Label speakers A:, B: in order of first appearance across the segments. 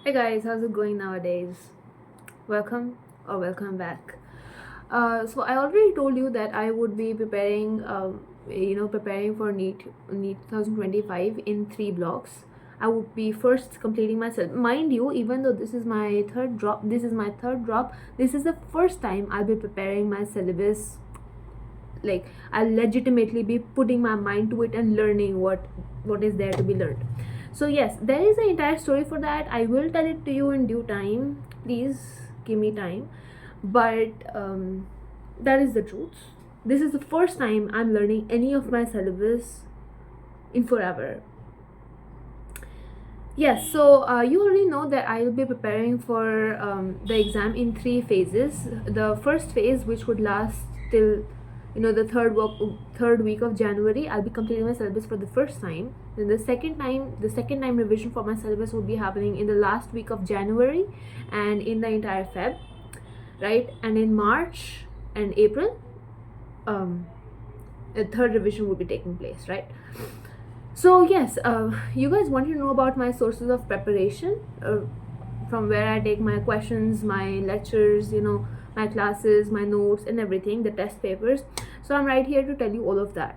A: Hey guys, how's it going nowadays? Welcome or welcome back. So I already told you that I would be preparing, preparing for NEET 2025 in 3 blocks. I would be first completing myself. Mind you, even though this is my third drop, this is the first time I'll be preparing my syllabus. Like I'll legitimately be putting my mind to it and learning what is there to be learned. So yes, there is an entire story for that. I will tell it to you in due time. Please give me time. But that is the truth. This is the first time I'm learning any of my syllabus in forever. Yes, so you already know that I will be preparing for the exam in 3 phases. The first phase, which would last till the third week of January, I'll be completing my syllabus for the first time. Then the second time revision for my syllabus will be happening in the last week of January and in the entire Feb, right? And in March and April, a third revision will be taking place, right? So yes, you guys want to know about my sources of preparation, from where I take my questions, my lectures, my classes, my notes and everything, the test papers. So I'm right here to tell you all of that.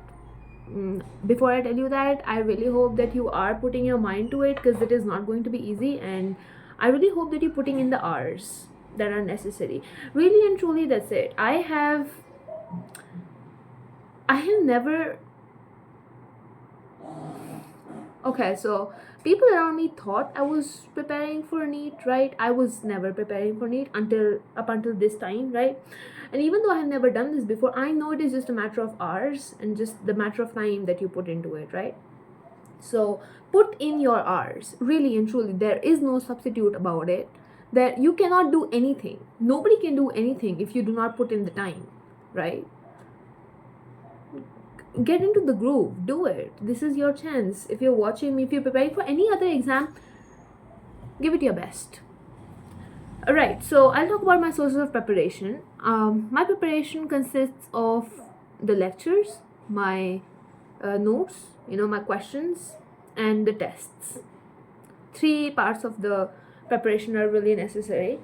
A: Before I tell you that, I really hope that you are putting your mind to it, because it is not going to be easy, and I really hope that you're putting in the hours that are necessary. Really and truly, that's it. I have never. Okay, so people around me thought I was preparing for NEET, right? I was never preparing for NEET up until this time, right? And even though I have never done this before, I know it is just a matter of hours and just the matter of time that you put into it, right? So put in your hours, really and truly. There is no substitute about it. That you cannot do anything. Nobody can do anything if you do not put in the time, right? Get into the groove, do it. This is your chance. If you're watching me, if you're preparing for any other exam, give it your best. Alright, so I'll talk about my sources of preparation. My preparation consists of the lectures, my notes, my questions, and the tests. 3 parts of the preparation are really necessary.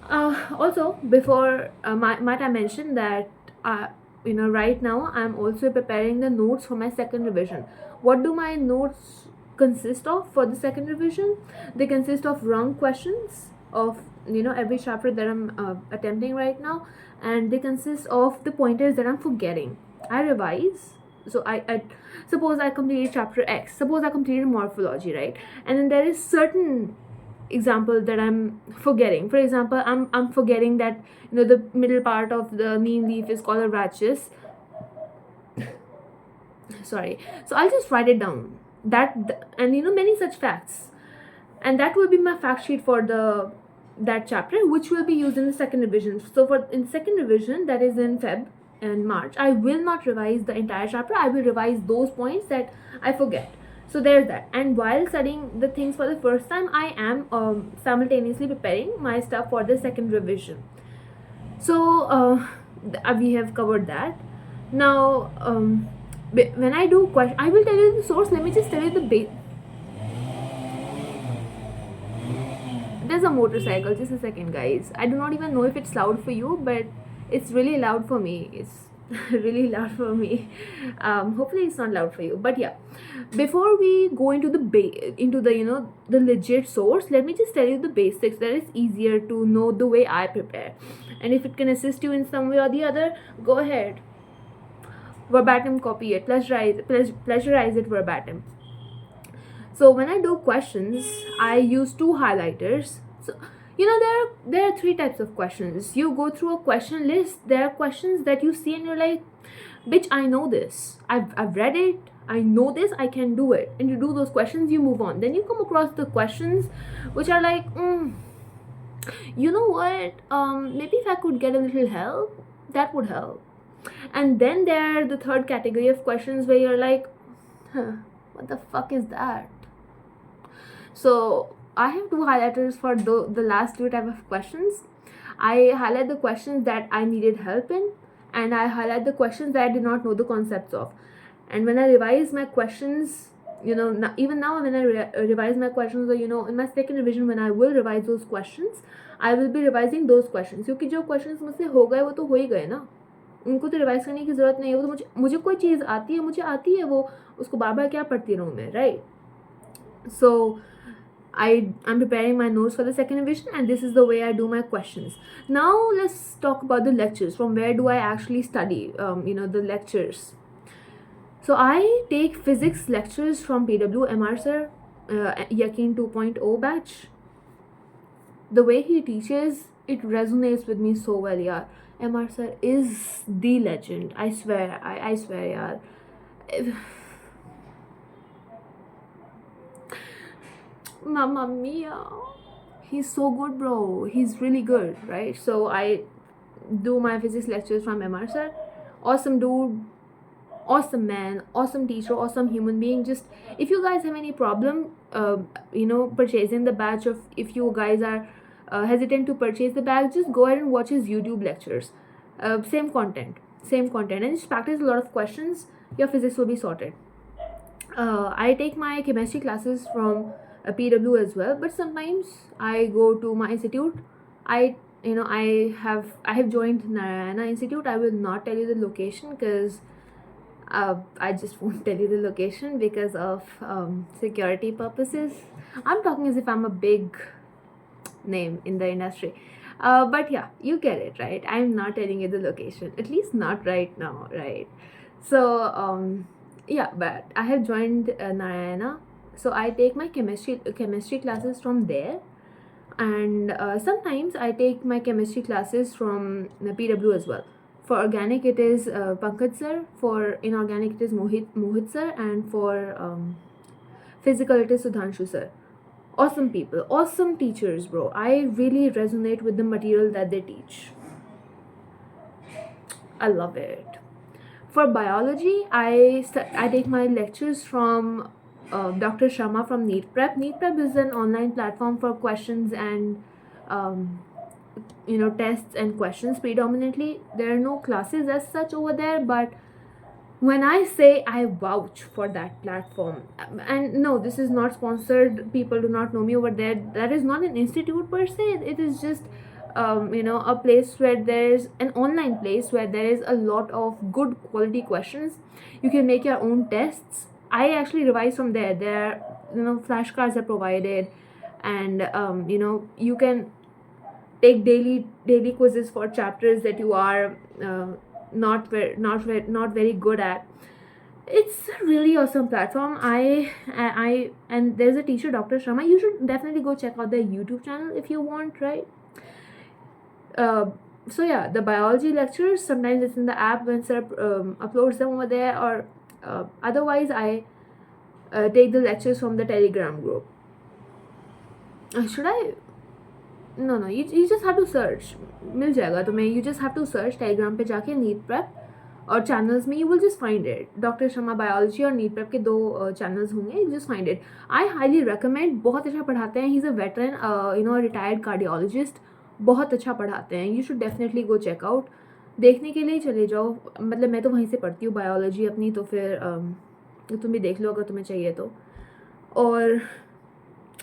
A: Also, before might I mention that right now I'm also preparing the notes for my second revision. What do my notes consist of for the second revision? They consist of wrong questions of every chapter that I'm attempting right now, and they consist of the pointers that I'm forgetting. I revise. So I suppose I completed chapter X, suppose I completed morphology, right? And then there is certain example that I'm forgetting. For example, I'm forgetting that the middle part of the neem leaf is called a rachis. Sorry. So I'll just write it down. And many such facts, and that will be my fact sheet for that chapter, which will be used in the second revision. So in second revision, that is in Feb and March, I will not revise the entire chapter. I will revise those points that I forget. So there's that. And while studying the things for the first time, I am simultaneously preparing my stuff for the second revision. So we have covered that. Now when I do question, I will tell you the source. Let me just tell you the base. There's a motorcycle. Just a second, guys. I do not even know if it's loud for you, but it's really loud for me. It's really loud for me. Hopefully it's not loud for you, but yeah, before we go into the legit source, let me just tell you the basics. That is easier to know the way I prepare, and if it can assist you in some way or the other, go ahead, verbatim copy it, plagiarize it verbatim. So when I do questions, I use 2 highlighters. So there are 3 types of questions. You go through a question list. There are questions that you see and you're like, bitch, I know this. I've read it. I know this. I can do it. And you do those questions, you move on. Then you come across the questions which are like, you know what? Maybe if I could get a little help, that would help. And then there are the third category of questions where you're like, what the fuck is that? So I have 2 highlighters for the last 2 type of questions. I highlight the questions that I needed help in, and I highlight the questions that I did not know the concepts of. And when I revise my questions even now when I revise my questions, or in my second revision when I will revise those questions, I will be revising those questions, क्योंकि जो questions मुझसे हो गए वो तो हो ही गए ना, उनको तो रिवाइज करने की ज़रूरत नहीं है. वो तो मुझे कोई चीज़ मुझे आती है, वो उसको बार बार क्या पढ़ती रहूँ मैं, right? So I'm preparing my notes for the second revision, and this is the way I do my questions. Now let's talk about the lectures. From where do I actually study? The lectures. So I take physics lectures from PW MR sir, Yakin 2.0 batch. The way he teaches, it resonates with me so well, yaar. MR sir is the legend. I swear, I swear, yaar. Mamma mia, he's so good, bro. He's really good, right? So I do my physics lectures from MR sir. Awesome dude, awesome man, awesome teacher, awesome human being. Just if you guys have any problem purchasing the batch, of if you guys are hesitant to purchase the bag, just go ahead and watch his YouTube lectures. Same content, and just practice a lot of questions. Your physics will be sorted. I take my chemistry classes from PW as well, but sometimes I go to my institute. I have joined Narayana Institute. I will not tell you the location because I just won't tell you the location because of security purposes. I'm talking as if I'm a big name in the industry. But yeah, you get it, right? I'm not telling you the location, at least not right now, right? So yeah, but I have joined Narayana, so I take my chemistry classes from there, and sometimes I take my chemistry classes from the PW as well. For organic it is Pankaj sir, for inorganic it is Mohit sir, and for physical it is Sudhanshu sir. Awesome people, awesome teachers, bro. I really resonate with the material that they teach. I love it. For biology, I take my lectures from Dr. Sharma from NEET Prep. NEET Prep is an online platform for questions and tests and questions predominantly. There are no classes as such over there, but when I say I vouch for that platform, and no, this is not sponsored, people do not know me over there, that is not an institute per se, it is just a place where there is an online place where there is a lot of good quality questions. You can make your own tests. I actually revise from there. There are flashcards are provided, and you can take daily quizzes for chapters that you are not very good at. It's a really awesome platform. I and there's a teacher, Dr. Sharma. You should definitely go check out their YouTube channel if you want, right? So yeah, the biology lectures, sometimes it's in the app when sir uploads them over there, or otherwise I take the lectures from the Telegram group. Should I? No, you just have to search. मिल जाएगा तुम्हें. You just have to search Telegram पे जाके NEET Prep, और channels में you will just find it. Dr. Sharma Biology और NEET Prep के दो channels होंगे. You just find it. I highly recommend. बहुत अच्छा पढ़ाते हैं. He's a veteran, a retired cardiologist. बहुत अच्छा पढ़ाते हैं. You should definitely go check out. देखने के लिए चले जाओ. मतलब मैं तो वहीं से पढ़ती हूँ biology अपनी, तो फिर तुम भी देख लो अगर तुम्हें चाहिए तो. और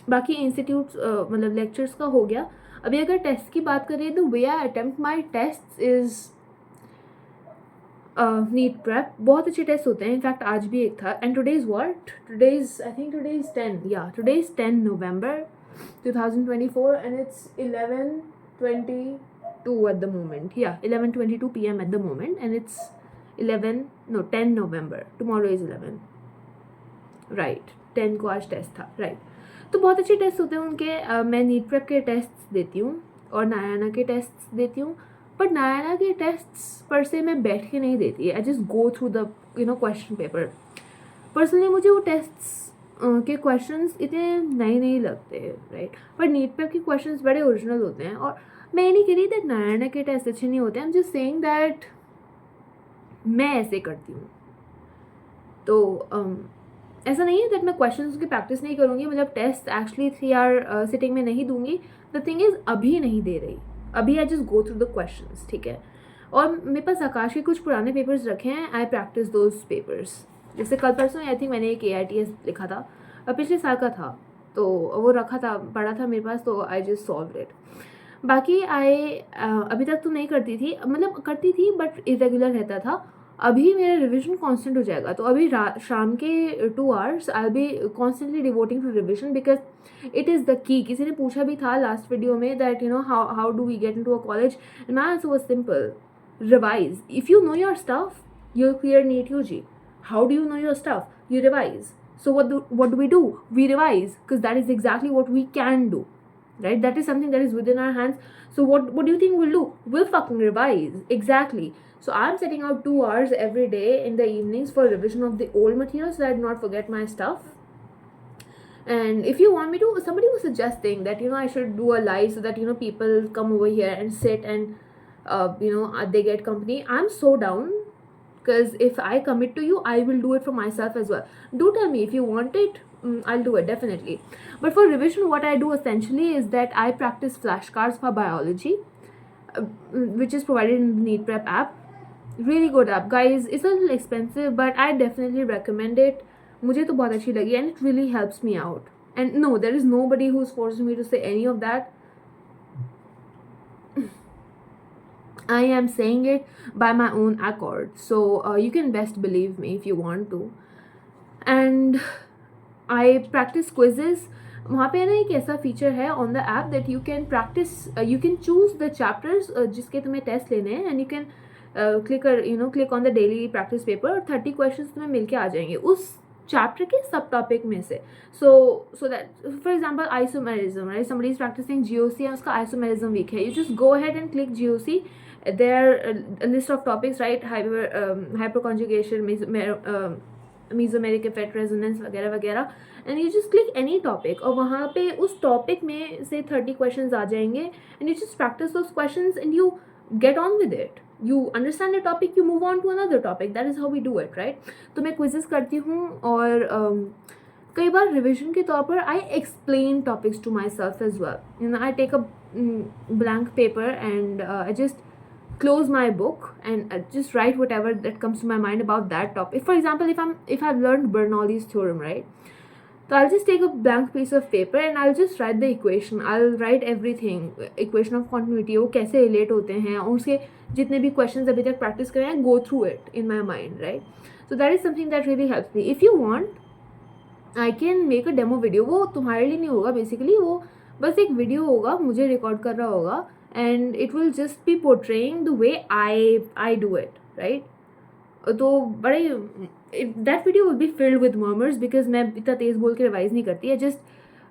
A: बाकी इंस्टीट्यूट्स मतलब लेक्चर्स का हो गया. अभी अगर टेस्ट की बात करें, the way I attempt my test is NEET prep. बहुत अच्छे टेस्ट होते हैं. इनफैक्ट आज भी एक था. And today is what? Today is 10. या today is 10 November 2024 and it's 11:22 at the moment. Yeah, 11:22 PM at the moment, and it's 10 November. Tomorrow is 11. Right, 10 को आज टेस्ट था. राइट, तो बहुत अच्छे टेस्ट होते हैं उनके. मैं नीट प्रेप के टेस्ट देती हूँ और नारायणा के टेस्ट देती हूँ, बट नारायणा के टेस्ट पर से मैं बैठ के नहीं देती. I just go through the question paper. Personally मुझे वो टेस्ट के क्वेश्चंस इतने नहीं लगते, राइट. पर नीट प्रेप के क्वेश्चंस बड़े ओरिजिनल होते हैं. और मैं ये नहीं कह रही दैट नारायणा के टेस्ट अच्छे नहीं होते. I am just saying that मैं ऐसे करती हूँ. तो ऐसा नहीं है दैट मैं क्वेश्चंस की प्रैक्टिस नहीं करूँगी. मतलब टेस्ट एक्चुअली 3 hour सिटिंग में नहीं दूंगी. द थिंग इज़ अभी नहीं दे रही. अभी I just go through the questions, ठीक है. और मेरे पास आकाश के कुछ पुराने पेपर्स रखे हैं. आई प्रैक्टिस दोज पेपर्स. जैसे कल परसों आई थिंक मैंने एक AITS लिखा था, पिछले साल का था, तो वो रखा था, पढ़ा था मेरे पास, तो आई जस्ट सॉल्व इट. बाकी अभी तक तो नहीं करती थी, मतलब करती थी बट इरेगुलर रहता था. अभी मेरा रिविजन कांस्टेंट हो जाएगा, तो अभी शाम के 2 hours I be constantly devoting to revision, because it is the key. किसी ने पूछा भी था लास्ट वीडियो में that you know how do we get into a college, and my answer was simple: revise. If you know your stuff, you'll clear NEET UG. How do you know your stuff? You revise. So what do? We revise, because that is exactly what we can do, right? That is something that is within our hands. So what do you think we'll do? We'll fucking revise. Exactly. So I'm setting out 2 hours every day in the evenings for revision of the old material, so that I do not forget my stuff. And if you want me to, somebody was suggesting that I should do a live so that people come over here and sit and they get company. I'm so down, because if I commit to you, I will do it for myself as well. Do tell me if you want it. I'll do it definitely. But for revision, what I do essentially is that I practice flashcards for biology, which is provided in the NEET Prep app. Really good app, guys. It's a little expensive, but I definitely recommend it. मुझे तो बहुत अच्छी लगी, and it really helps me out. And no, there is nobody who's forcing me to say any of that. I am saying it by my own accord. So you can best believe me if you want to. And I practice quizzes. वहाँ पे ना एक ऐसा feature है on the app that you can practice, you can choose the chapters जिसके तुम्हें test लेने हैं, and you can click on the daily practice paper, और 30 क्वेश्चन तुम्हें मिल के आ जाएंगे उस चैप्टर के सब टॉपिक में से. So that for example isomerism, right? Somebody is practising GOC and उसका आइसोमेरिज्म वीक है. You just go ahead and click GOC. There are a list of topics, right? Hyperconjugation, mesomeric effect, resonance वगैरह वगैरह, and you just click any topic, और वहाँ पे उस topic में से 30 questions आ जाएंगे, and you just practice those questions and you get on with it. You understand the topic, you move on to another topic. That is how we do it, right? तो मैं quizzes करती हूँ, और कई बार revision के तौर पर I explain topics to myself as well. I take a blank paper and I just close my book and just write whatever that comes to my mind about that topic. For example, if I've learned Bernoulli's theorem, right? So I'll just take a blank piece of paper and I'll just write the equation. I'll write everything. Equation of continuity, वो कैसे relate होते हैं, और उसके जितने भी questions अभी तक practice करे हैं, go through it in my mind, right? So that is something that really helps me. If you want, I can make a demo video. वो तुम्हारे लिए नहीं होगा basically, वो बस एक video होगा, मुझे record कर रहा होगा, and it will just be portraying the way I do it, right? तो बड़े that video will be filled with murmurs, because मैं इतना तेज़ बोल के रिवाइज नहीं करती है.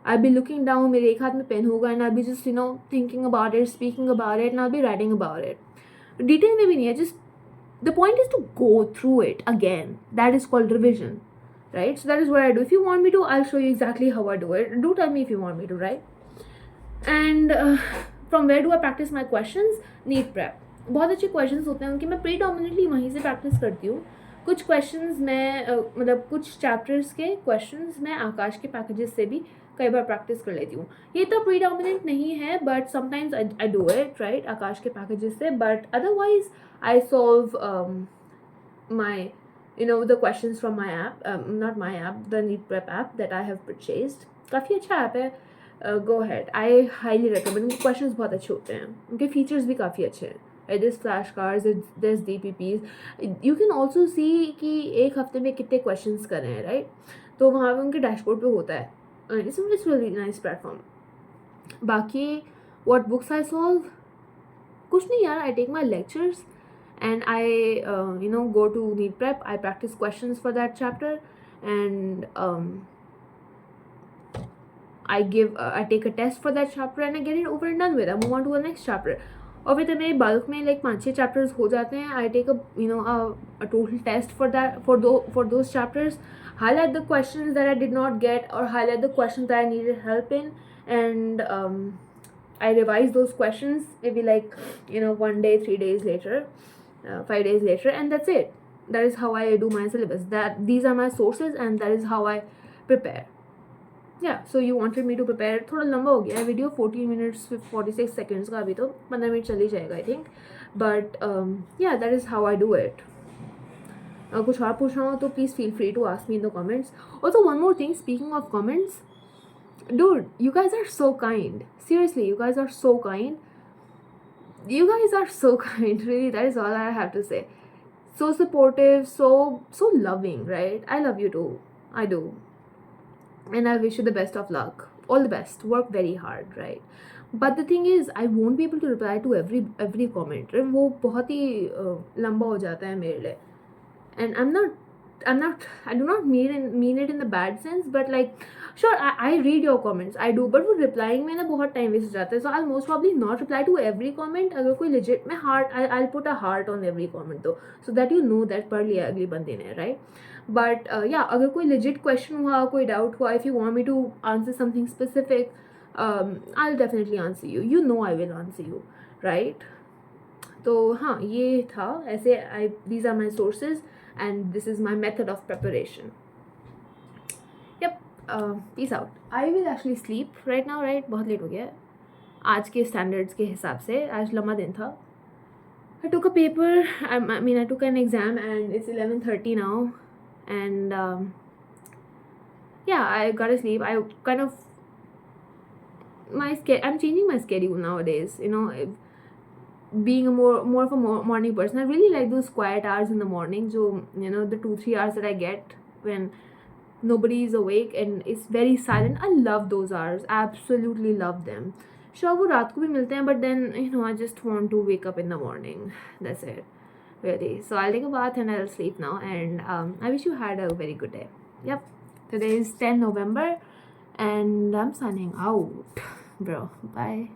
A: I'll be looking down, मेरे एक हाथ में पेन होगा, and I'll be just thinking about it, speaking about it, and I'll be writing about it. Detail में भी नहीं है, just the point is to go through it again. That is called revision, right? So that is what I do. If you want me to, I'll show you exactly how I do it. Do tell me if you want me to, right? And from where do I practice my questions? NEET Prep. बहुत अच्छे questions होते हैं उनके, मैं predominantly वहीं से practice करती हूँ. कुछ क्वेश्चंस मैं मतलब कुछ चैप्टर्स के क्वेश्चंस मैं आकाश के पैकेजेस से भी कई बार प्रैक्टिस कर लेती हूँ. ये तो प्रीडोमिनेंट नहीं है, but sometimes I do it, right, Aakash के पैकेजेस से. But otherwise I solve my the questions from my app, not my app, the NEET Prep app that I have purchased. काफ़ी अच्छा ऐप है. Go ahead. I highly recommend. उनके questions बहुत अच्छे होते हैं, उनके features भी काफ़ी अच्छे हैं. There's flashcards, there's DPPs. You can also see कि एक हफ्ते में कितने questions कर रहे हैं, right? तो वहाँ पे उनके dashboard पे होता है. It's really nice platform. बाकी what books I solve? कुछ नहीं यार. I take my lectures and I go to NEET Prep. I practice questions for that chapter, and I take a test for that chapter, and I get it over and done with. I move on to the next chapter. और फिर मेरे bulk में like 5-6 chapters हो जाते हैं. I take a total test for that, for those chapters, highlight the questions that I did not get, or highlight the questions that I needed help in, and I revise those questions maybe like 1 day, 3 days later, 5 days later, and that's it. That is how I do my syllabus. These are my sources, and that is how I prepare. Yeah, so you wanted me to prepare. थोड़ा लंबा हो गया है video, 14 minutes 46 seconds का. अभी तो 15 minute चल ही जाएगा I think. But yeah, that is how I do it. कुछ और पूछना हो तो please feel free to ask me in the comments. Also, one more thing, speaking of comments, dude, you guys are so kind. Seriously, you guys are so kind. You guys are so kind. Really, that is all I have to say. So supportive, so loving, right? I love you too. I do. And I wish you the best of luck. All the best. Work very hard, right? But the thing is, I won't be able to reply to every comment. वो बहुत ही लंबा हो जाता है मेरे लिए. And I do not mean it in the bad sense, but like, sure, I read your comments, I do, but वो replying में ना बहुत time waste हो जाता है. So I'll most probably not reply to every comment. अगर कोई legit में heart, I'll put a heart on every comment though, so that you know that पढ़ लिया अगली बंदे ने, right? But yeah, अगर कोई legit question हुआ, कोई doubt हुआ, if you want me to answer something specific, I'll definitely answer you. You know I will answer you, right? तो हाँ, ये था ऐसे. These are my sources and this is my method of preparation. Yep. Peace out. I will actually sleep right now, right? बहुत late हो गया है आज के standards के हिसाब से. आज लंबा दिन था. I took a paper. I took an exam and it's 11:30 now, and yeah, I gotta sleep. I kind of I'm changing my schedule nowadays. You know, being a more of a morning person. I really like those quiet hours in the morning. So you know, the 2-3 hours that I get when nobody is awake and it's very silent. I love those hours. Absolutely love them. Sure, वो रात को भी मिलते हैं, but then you know I just want to wake up in the morning. That's it, really. So I'll take a bath and I'll sleep now. And I wish you had a very good day. Yep. Today is 10 November, and I'm signing out, bro. Bye.